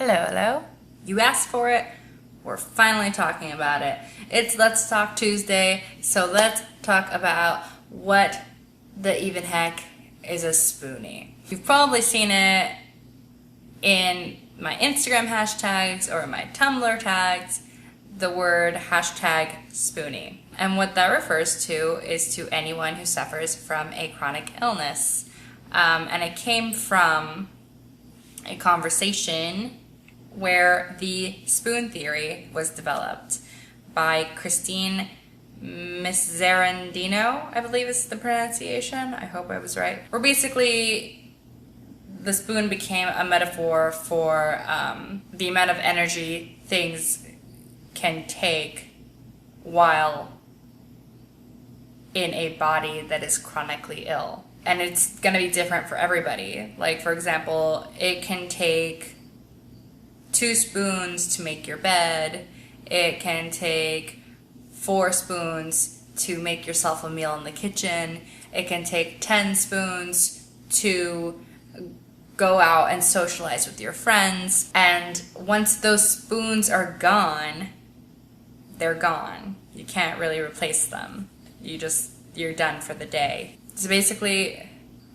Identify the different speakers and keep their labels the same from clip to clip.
Speaker 1: Hello, hello. You asked for it. We're finally talking about it. It's Let's Talk Tuesday, so let's talk about what the even heck is a spoonie. You've probably seen it in my Instagram hashtags or my Tumblr tags, the word hashtag spoonie. And what that refers to is to anyone who suffers from a chronic illness. And it came from a conversation where the spoon theory was developed by Christine Miserandino, I believe is the pronunciation. I hope I was right. Where basically the spoon became a metaphor for the amount of energy things can take while in a body that is chronically ill. And it's going to be different for everybody. Like, for example, it can take 2 spoons to make your bed. It can take 4 spoons to make yourself a meal in the kitchen. It can take 10 spoons to go out and socialize with your friends. And once those spoons are gone, they're gone. You can't really replace them. You're done for the day. So basically,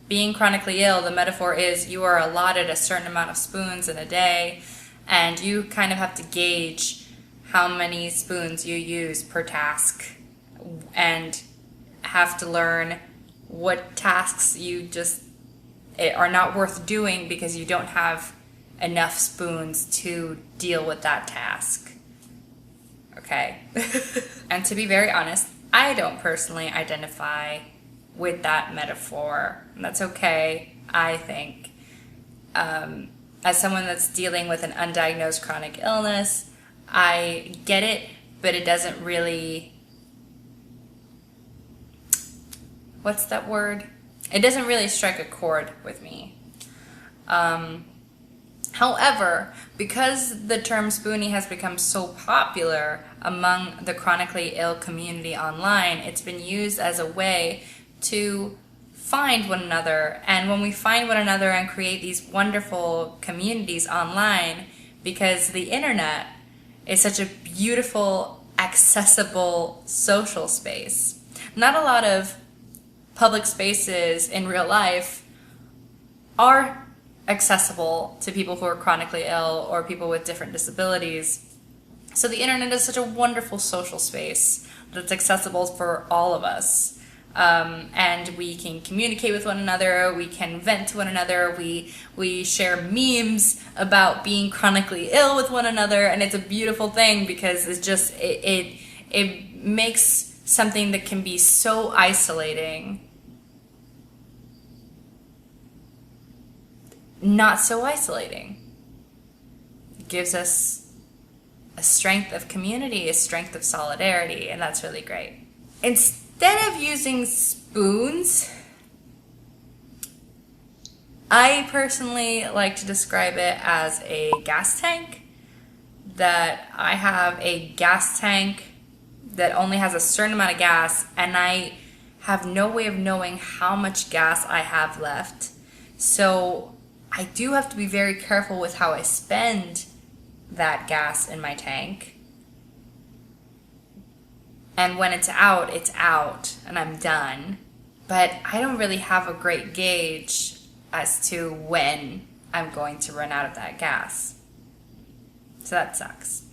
Speaker 1: being chronically ill, the metaphor is you are allotted a certain amount of spoons in a day, and you kind of have to gauge how many spoons you use per task and have to learn what tasks you just are not worth doing because you don't have enough spoons to deal with that task. Okay? And to be very honest, I don't personally identify with that metaphor. And that's okay, I think. As someone that's dealing with an undiagnosed chronic illness, I get it, but it doesn't really... What's that word? It doesn't really strike a chord with me. However, because the term spoonie has become so popular among the chronically ill community online, it's been used as a way to find one another. And when we find one another and create these wonderful communities online, because the internet is such a beautiful, accessible social space. Not a lot of public spaces in real life are accessible to people who are chronically ill or people with different disabilities. So the internet is such a wonderful social space that's accessible for all of us. And we can communicate with one another, we can vent to one another, we share memes about being chronically ill with one another, and it's a beautiful thing because it's just, it makes something that can be so isolating not so isolating. It gives us a strength of community, a strength of solidarity, and that's really great. Instead of using spoons, I personally like to describe it as a gas tank. That I have a gas tank that only has a certain amount of gas, and I have no way of knowing how much gas I have left. So I do have to be very careful with how I spend that gas in my tank. And when it's out, and I'm done. But I don't really have a great gauge as to when I'm going to run out of that gas. So that sucks.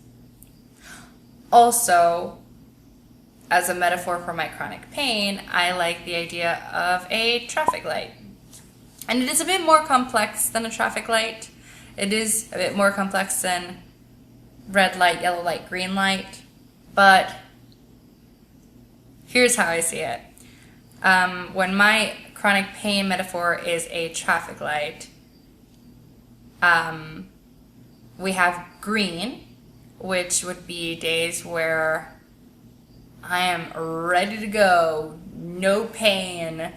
Speaker 1: Also, as a metaphor for my chronic pain, I like the idea of a traffic light. And it is a bit more complex than a traffic light. It is a bit more complex than red light, yellow light, green light. But here's how I see it. When my chronic pain metaphor is a traffic light, we have green, which would be days where I am ready to go, no pain.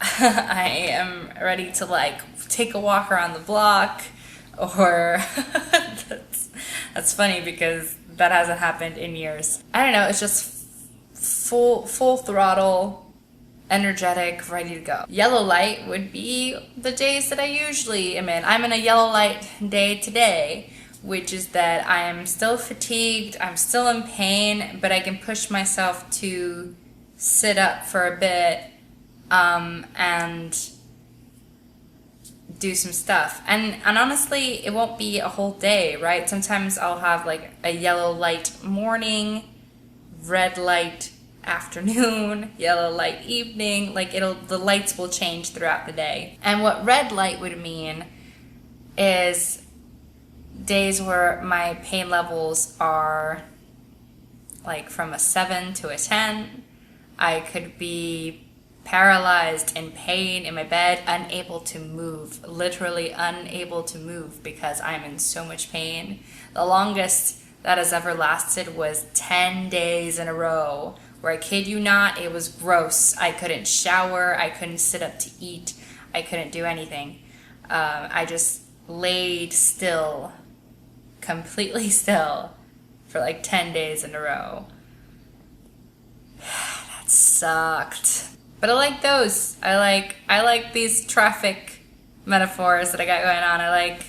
Speaker 1: I am ready to take a walk around the block, or that's funny because that hasn't happened in years. I don't know, it's just full throttle, energetic, ready to go. Yellow light would be the days that I usually am in. I'm in a yellow light day today, which is that I am still fatigued, I'm still in pain, but I can push myself to sit up for a bit and do some stuff. And honestly, it won't be a whole day, right? Sometimes I'll have like a yellow light morning, red light afternoon, yellow light evening. Like the lights will change throughout the day. And what red light would mean is days where my pain levels are like from a 7 to a 10. I could be paralyzed in pain in my bed, unable to move, literally unable to move because I'm in so much pain. The longest that has ever lasted was 10 days in a row, where I kid you not, it was gross. I couldn't shower, I couldn't sit up to eat, I couldn't do anything. I just laid still, completely still, for like 10 days in a row. That sucked. But I like those. I like these traffic metaphors that I got going on. I like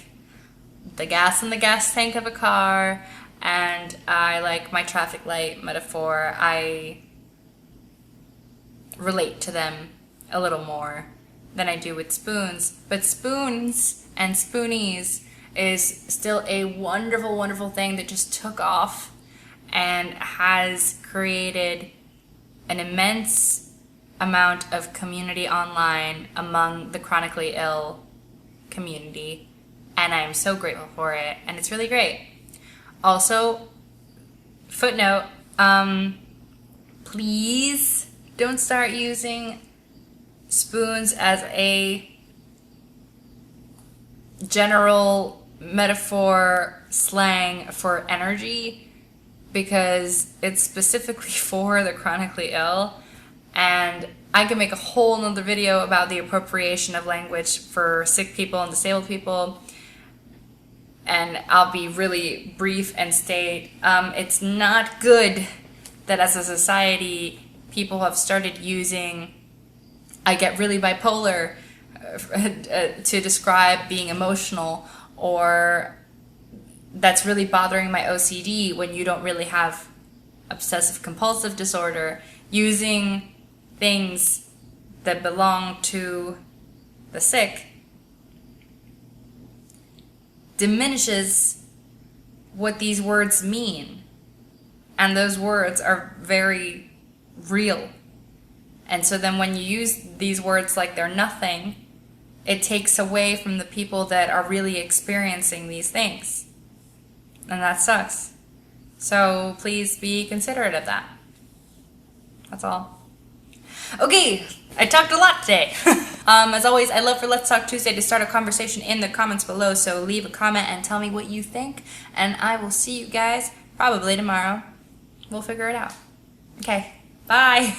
Speaker 1: the gas in the gas tank of a car, and I like my traffic light metaphor. I relate to them a little more than I do with spoons. But spoons and spoonies is still a wonderful, wonderful thing that just took off and has created an immense amount of community online among the chronically ill community, and I am so grateful for it, and it's really great. Also, footnote, please don't start using spoons as a general metaphor slang for energy, because it's specifically for the chronically ill. And I can make a whole nother video about the appropriation of language for sick people and disabled people. And I'll be really brief and state, it's not good that as a society, people have started using, I get really bipolar, to describe being emotional, or that's really bothering my OCD when you don't really have obsessive compulsive disorder. Using things that belong to the sick diminishes what these words mean. And those words are very real. And so then when you use these words like they're nothing, it takes away from the people that are really experiencing these things. And that sucks. So please be considerate of that. That's all. Okay, I talked a lot today. As always, I'd love for Let's Talk Tuesday to start a conversation in the comments below, so leave a comment and tell me what you think, and I will see you guys probably tomorrow. We'll figure it out. Okay, bye.